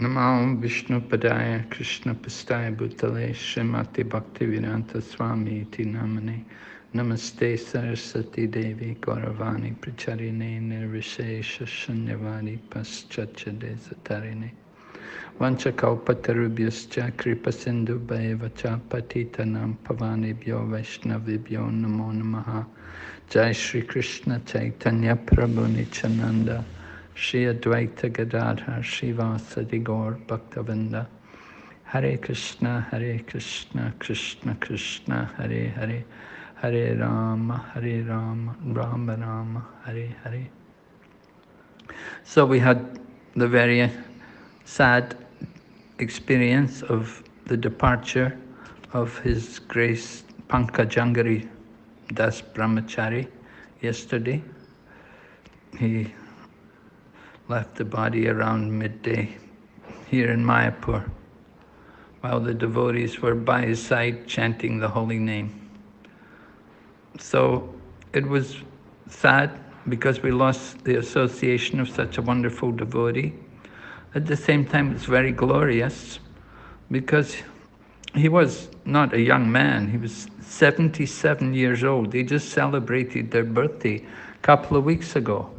Namo Vishnu Padaya Krishna Pastaya Bhutale Srimati Bhaktivedanta Swami Iti Namane Namaste Saraswati Devi Gauravani Pracharine Nirvishesha Shanyavadi Paschatcha Desatarine Vanchakalpatarubhyascha Kripasindu Bhaivacha Patitanam Pavanebhyo Vaishnavibhyo Namo Namaha Jai Shri Krishna Chaitanya Prabhu Nityananda Shri Advaita Gadadhar Srivasadi Gaur Bhaktavinda Hare Krishna Krishna Krishna Hare Hare Hare Rama Rama Rama Hare Hare. So we had the very sad experience of the departure of His Grace Pankajanghiri Das Brahmachari yesterday. He left the body around midday here in Mayapur, while the devotees were by his side chanting the holy name. So it was sad because we lost the association of such a wonderful devotee. At the same time, it's very glorious because he was not a young man. He was 77 years old. They just celebrated their birthday a couple of weeks ago.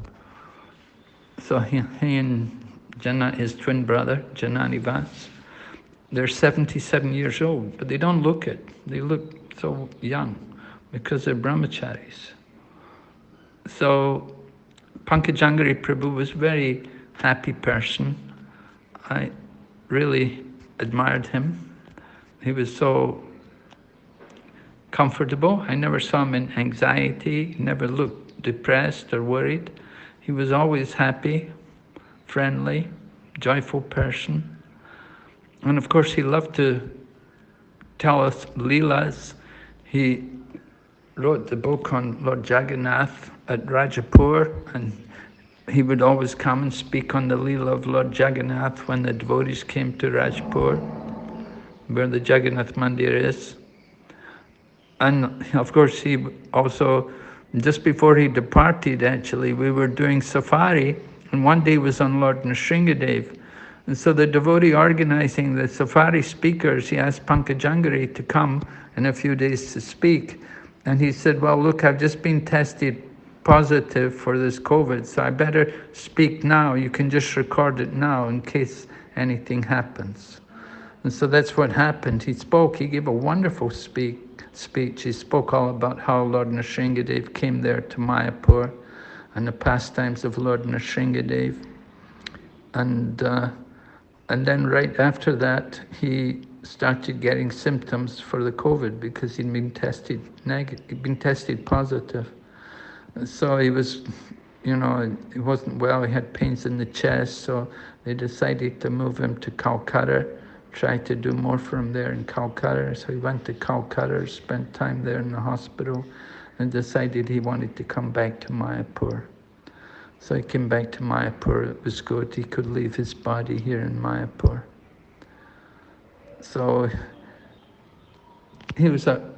So he and his twin brother, Jananivas, they're 77 years old, but they don't look it. They look so young because they're brahmacharis. So Pankajanghiri Prabhu was a very happy person. I really admired him. He was so comfortable. I never saw him in anxiety. He never looked depressed or worried. He was always happy, friendly, joyful person. And of course, he loved to tell us Leelas. He wrote the book on Lord Jagannath at Rajapur, and he would always come and speak on the Leela of Lord Jagannath when the devotees came to Rajapur, where the Jagannath Mandir is. And of course, he also, just before he departed, actually, we were doing safari, and one day was on Lord Nrsingadev. And so the devotee organizing the safari speakers, he asked Pankajanghiri to come in a few days to speak. And he said, well, look, I've just been tested positive for this COVID, so I better speak now. You can just record it now in case anything happens. And so that's what happened. He spoke, he gave a wonderful speech. He spoke all about how Lord Nrsingadev came there to Mayapur and the pastimes of Lord Nrsingadev. And then right after that, he started getting symptoms for the COVID because he'd been tested negative, he'd been tested positive. And so he was, he wasn't well, he had pains in the chest, so they decided to move him to Calcutta, try to do more for him there in Calcutta. So he went to Calcutta, spent time there in the hospital, and decided he wanted to come back to Mayapur. So he came back to Mayapur. It was good. He could leave his body here in Mayapur. So he was a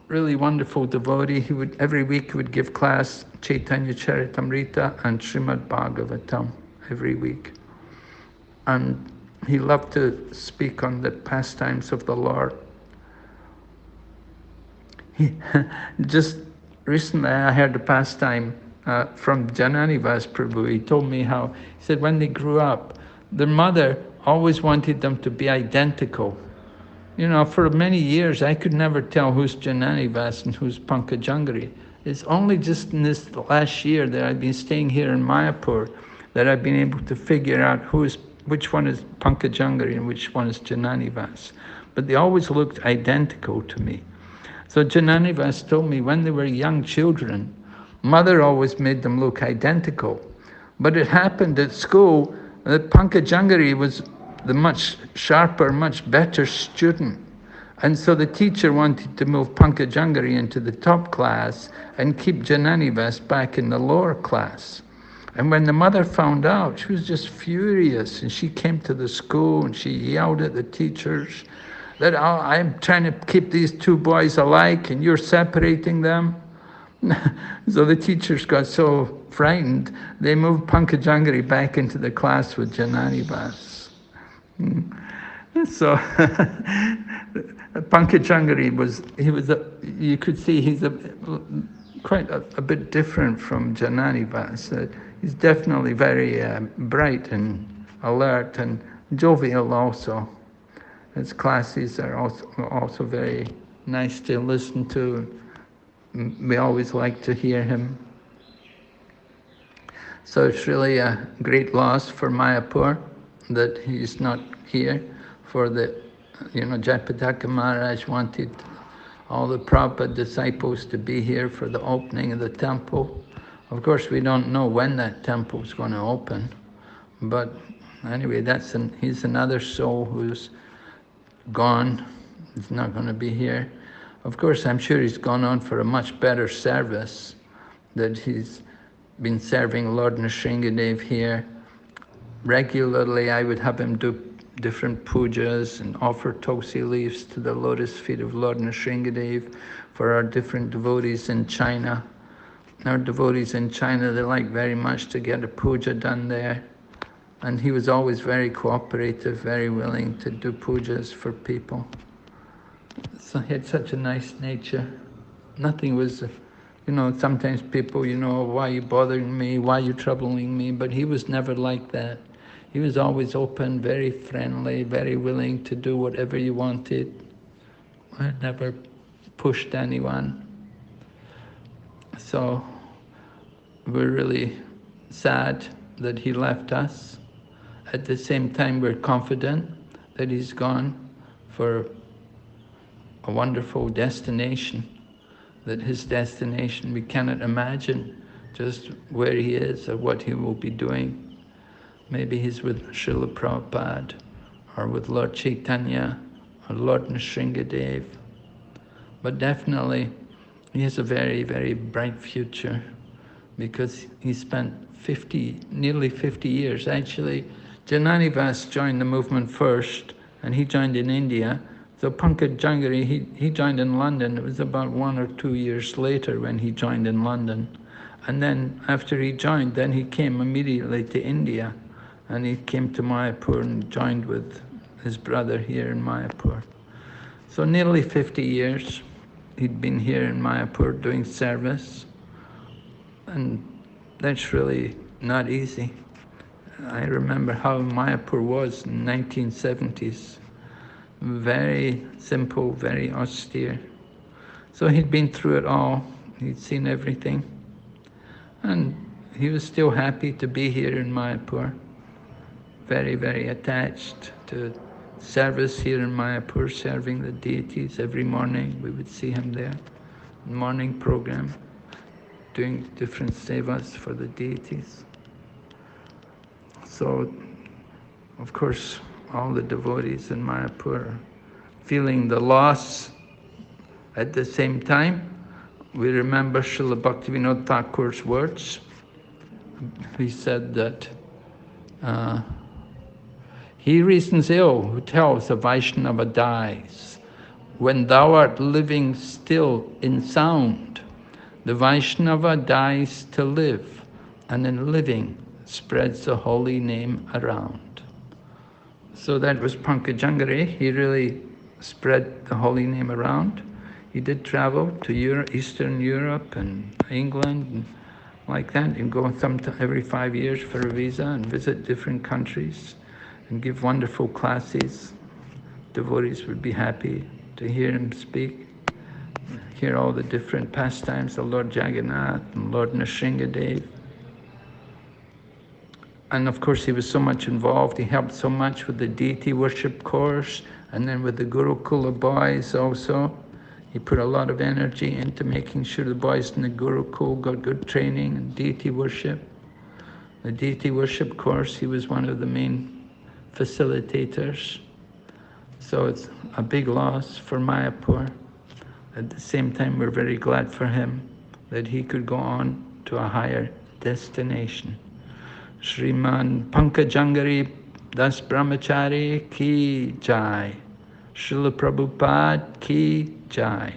really wonderful devotee. He would every week he would give class Chaitanya Charitamrita and Srimad Bhagavatam every week. And he loved to speak on the pastimes of the Lord. Just recently I heard a pastime from Jananivas Prabhu. He told me how, he said when they grew up, their mother always wanted them to be identical. For many years I could never tell who's Jananivas and who's Pankajanghiri. It's only just in this last year that I've been staying here in Mayapur that I've been able to figure out which one is Pankajanghiri and which one is Jananivas. But they always looked identical to me. So Jananivas told me when they were young children, mother always made them look identical. But it happened at school that Pankajanghiri was the much sharper, much better student. And so the teacher wanted to move Pankajanghiri into the top class and keep Jananivas back in the lower class. And when the mother found out, she was just furious, and she came to the school and she yelled at the teachers that I'm trying to keep these two boys alike and you're separating them. So the teachers got so frightened, they moved Pankajanghiri back into the class with Jananivas. So Pankajanghiri you could see he's quite a bit different from Jananivas. He's definitely very bright and alert and jovial also. His classes are also very nice to listen to. We always like to hear him. So it's really a great loss for Mayapur that he's not here. For the, Jayapataka Maharaj wanted all the Prabhupada disciples to be here for the opening of the temple. Of course, we don't know when that temple is going to open, but anyway, he's another soul who's gone. He's not going to be here. Of course, I'm sure he's gone on for a much better service, that he's been serving Lord Nrsingadev here. Regularly, I would have him do different pujas and offer tulsi leaves to the lotus feet of Lord Nrsingadev for our different devotees in China. Our devotees in China, they like very much to get a puja done there. And he was always very cooperative, very willing to do pujas for people. So he had such a nice nature. Nothing was, sometimes people, why are you bothering me? Why are you troubling me? But he was never like that. He was always open, very friendly, very willing to do whatever you wanted. I never pushed anyone. So we're really sad that he left us. At the same time, we're confident that he's gone for a wonderful destination, that his destination, we cannot imagine just where he is or what he will be doing. Maybe he's with Srila Prabhupada, or with Lord Chaitanya, or Lord Nrsingadev. But definitely, he has a very, very bright future, because he spent nearly 50 years. Actually, Jananivas joined the movement first, and he joined in India. So Pankajanghiri, he joined in London. It was about 1 or 2 years later when he joined in London. And then after he joined, then he came immediately to India. And he came to Mayapur and joined with his brother here in Mayapur. So nearly 50 years he'd been here in Mayapur doing service. And that's really not easy. I remember how Mayapur was in the 1970s. Very simple, very austere. So he'd been through it all. He'd seen everything. And he was still happy to be here in Mayapur. Very, very attached to service here in Mayapur, serving the deities every morning. We would see him there, morning program, doing different sevas for the deities. So, of course, all the devotees in Mayapur are feeling the loss. At the same time, we remember Srila Bhaktivinoda Thakur's words. He said that he reasons ill who tells a Vaishnava dies. When thou art living still in sound, the Vaishnava dies to live, and in living spreads the holy name around. So that was Pankajanghiri. He really spread the holy name around. He did travel to Europe, Eastern Europe and England, and like that. He'd go every 5 years for a visa and visit different countries and give wonderful classes. Devotees would be happy to hear him speak, hear all the different pastimes of Lord Jagannath and Lord Nrsingadev. And of course, he was so much involved. He helped so much with the deity worship course, and then with the Gurukula boys also. He put a lot of energy into making sure the boys in the Gurukul got good training in deity worship. The deity worship course, he was one of the main facilitators. So it's a big loss for Mayapur. At the same time, we're very glad for him that he could go on to a higher destination. Shriman Pankajanghiri Das Brahmachari Ki Jai. Srila Prabhupada Ki Jai.